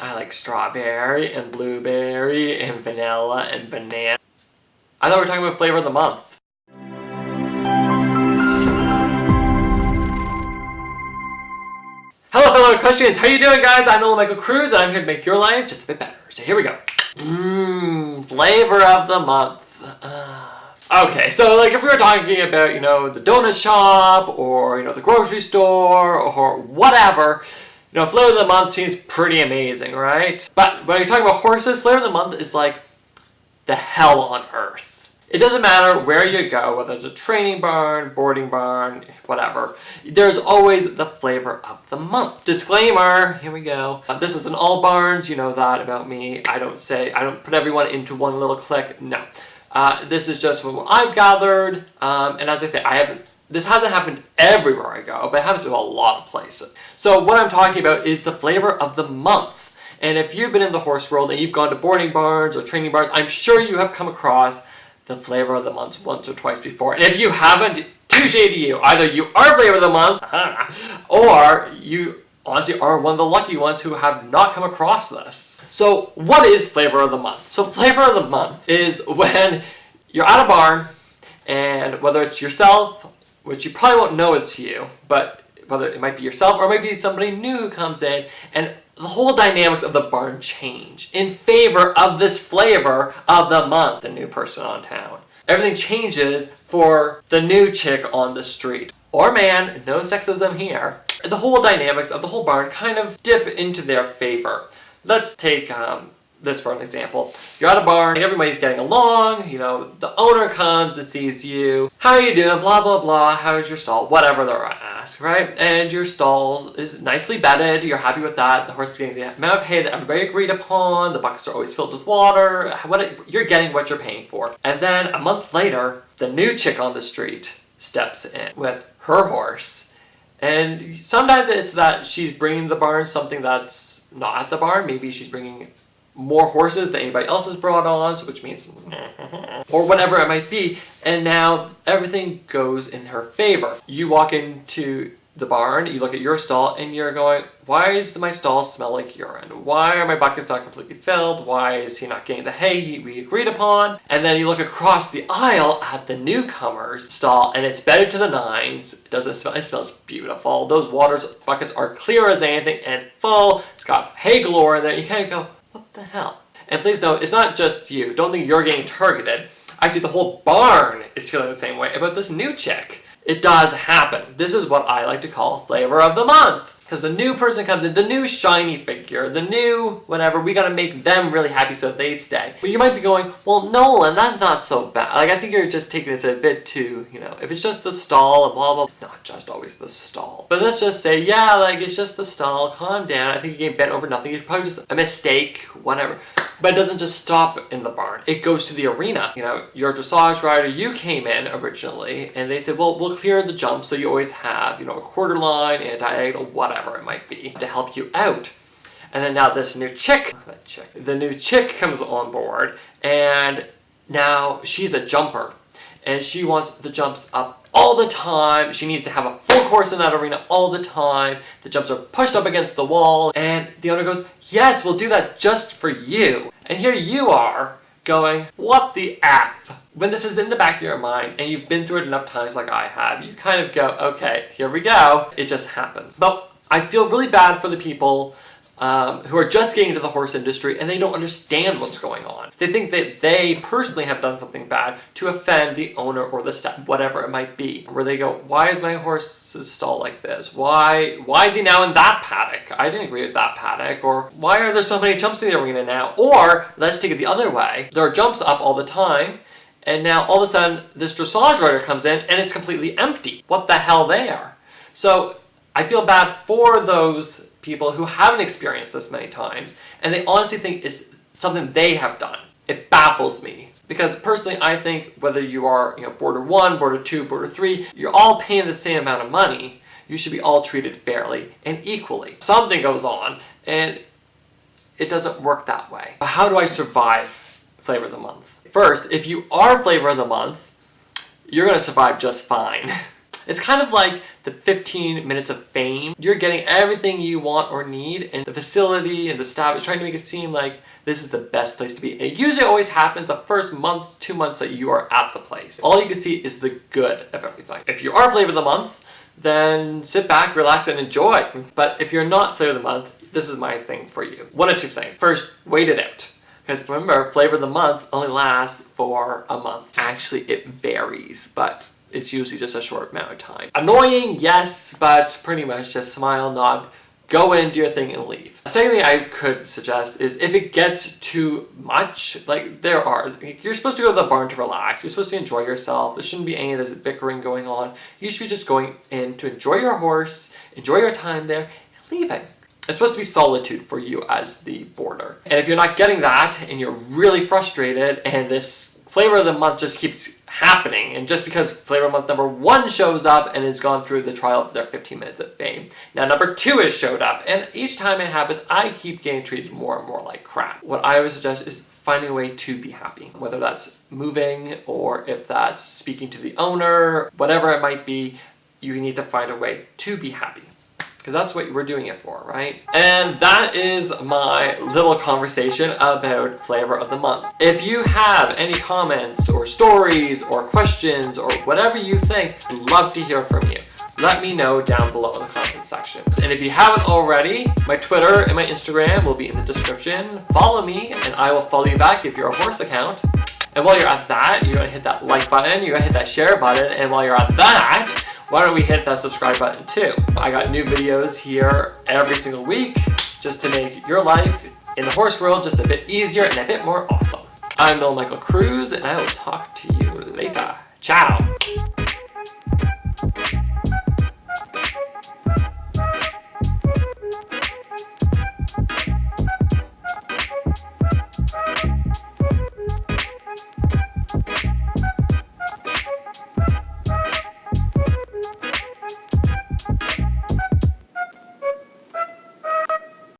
I like strawberry and blueberry and vanilla and banana. I thought we were talking about flavor of the month. Hello fellow equestrians, how you doing guys? I'm Nolan M Cruz and I'm here to make your life just a bit better. So here we go. Flavor of the month. Okay, so like if we were talking about, the donut shop or, the grocery store or whatever, flavor of the month seems pretty amazing, right? But when you're talking about horses, flavor of the month is like the hell on earth. It doesn't matter where you go, whether it's a training barn, boarding barn, whatever. There's always the flavor of the month. Disclaimer, here we go. This isn't all barns, you know that about me. I don't put everyone into one little clique, no. This is just what I've gathered, and as I say, this hasn't happened everywhere I go, but it happens to a lot of places. So what I'm talking about is the flavor of the month. And if you've been in the horse world and you've gone to boarding barns or training barns, I'm sure you have come across the flavor of the month once or twice before. And if you haven't, touche to you. Either you are flavor of the month, or you honestly are one of the lucky ones who have not come across this. So what is flavor of the month? So flavor of the month is when you're at a barn, and whether it's yourself, which you probably won't know it's you, but whether it might be yourself or it might be somebody new who comes in, and the whole dynamics of the barn change in favor of this flavor of the month, the new person on town. Everything changes for the new chick on the street. Or man, no sexism here. The whole dynamics of the whole barn kind of dip into their favor. Let's take this for an example. You're at a barn, everybody's getting along, the owner comes and sees you. How are you doing? Blah, blah, blah. How's your stall? Whatever they're asked, right? And your stall is nicely bedded. You're happy with that. The horse is getting the amount of hay that everybody agreed upon. The buckets are always filled with water. You're getting what you're paying for. And then a month later, the new chick on the street steps in with her horse. And sometimes it's that she's bringing the barn something that's not at the barn. Maybe she's bringing more horses than anybody else has brought on, which means, or whatever it might be, and now everything goes in her favor. You walk into the barn, you look at your stall, and you're going, why does my stall smell like urine? Why are my buckets not completely filled? Why is he not getting the hay we agreed upon? And then you look across the aisle at the newcomer's stall, and it's bedded to the nines. It doesn't smell, it smells beautiful. Those buckets are clear as anything and full. It's got hay galore in there. You kind of go, what the hell? And please note, it's not just you. Don't think you're getting targeted. Actually, the whole barn is feeling the same way about this new chick. It does happen. This is what I like to call flavor of the month. Because the new person comes in, the new shiny figure, the new whatever, we gotta make them really happy so they stay. But you might be going, well, Nolan, that's not so bad. Like, I think you're just taking this a bit too, if it's just the stall and blah, blah, it's not just always the stall. But let's just say, yeah, like, it's just the stall, calm down. I think you're getting bent over nothing. It's probably just a mistake, whatever. But it doesn't just stop in the barn. It goes to the arena. Your dressage rider, you came in originally, and they said, well, we'll clear the jump so you always have, a quarter line and a diagonal, whatever it might be, to help you out. And then now this new chick, the new chick comes on board, and now she's a jumper, and she wants the jumps up all the time. She needs to have a full course in that arena all the time. The jumps are pushed up against the wall, and the owner goes, yes, we'll do that just for you. And here you are going, what the F? When this is in the back of your mind and you've been through it enough times like I have, you kind of go, okay, here we go. It just happens. But I feel really bad for the people who are just getting into the horse industry and they don't understand what's going on. They think that they personally have done something bad to offend the owner or the staff, whatever it might be. Where they go, why is my horse's stall like this? Why is he now in that paddock? I didn't agree with that paddock. Or why are there so many jumps in the arena now? Or let's take it the other way. There are jumps up all the time, and now all of a sudden this dressage rider comes in and it's completely empty. What the hell there? So I feel bad for those people who haven't experienced this many times, and they honestly think it's something they have done. It baffles me. Because personally, I think whether you are, boarder 1, boarder 2, boarder 3, you're all paying the same amount of money. You should be all treated fairly and equally. Something goes on, and it doesn't work that way. How do I survive flavor of the month? First, if you are flavor of the month, you're going to survive just fine. It's kind of like the 15 minutes of fame. You're getting everything you want or need, and the facility and the staff is trying to make it seem like this is the best place to be. It usually always happens the first month, 2 months that you are at the place. All you can see is the good of everything. If you are flavor of the month, then sit back, relax, and enjoy. But if you're not flavor of the month, this is my thing for you. One of two things. First, wait it out. Because remember, flavor of the month only lasts for a month. Actually, it varies, but it's usually just a short amount of time. Annoying, yes, but pretty much just smile, nod, go in, do your thing, and leave. The second thing I could suggest is if it gets too much, like you're supposed to go to the barn to relax. You're supposed to enjoy yourself. There shouldn't be any of this bickering going on. You should be just going in to enjoy your horse, enjoy your time there, and leaving. It's supposed to be solitude for you as the boarder. And if you're not getting that and you're really frustrated and this flavor of the month just keeps happening, and just because flavor of month number 1 shows up and has gone through the trial of their 15 minutes of fame, now number 2 has showed up, and each time it happens, I keep getting treated more and more like crap. What I would suggest is finding a way to be happy, whether that's moving or if that's speaking to the owner, whatever it might be, you need to find a way to be happy. Because that's what we're doing it for, right? And that is my little conversation about flavor of the month. If you have any comments or stories or questions or whatever you think, I'd love to hear from you. Let me know down below in the comment section. And if you haven't already, my Twitter and my Instagram will be in the description. Follow me and I will follow you back if you're a horse account. And while you're at that, you're gonna hit that like button, you're gonna hit that share button, and while you're at that, why don't we hit that subscribe button too? I got new videos here every single week just to make your life in the horse world just a bit easier and a bit more awesome. I'm Nolan M Cruz, and I will talk to you later. Ciao!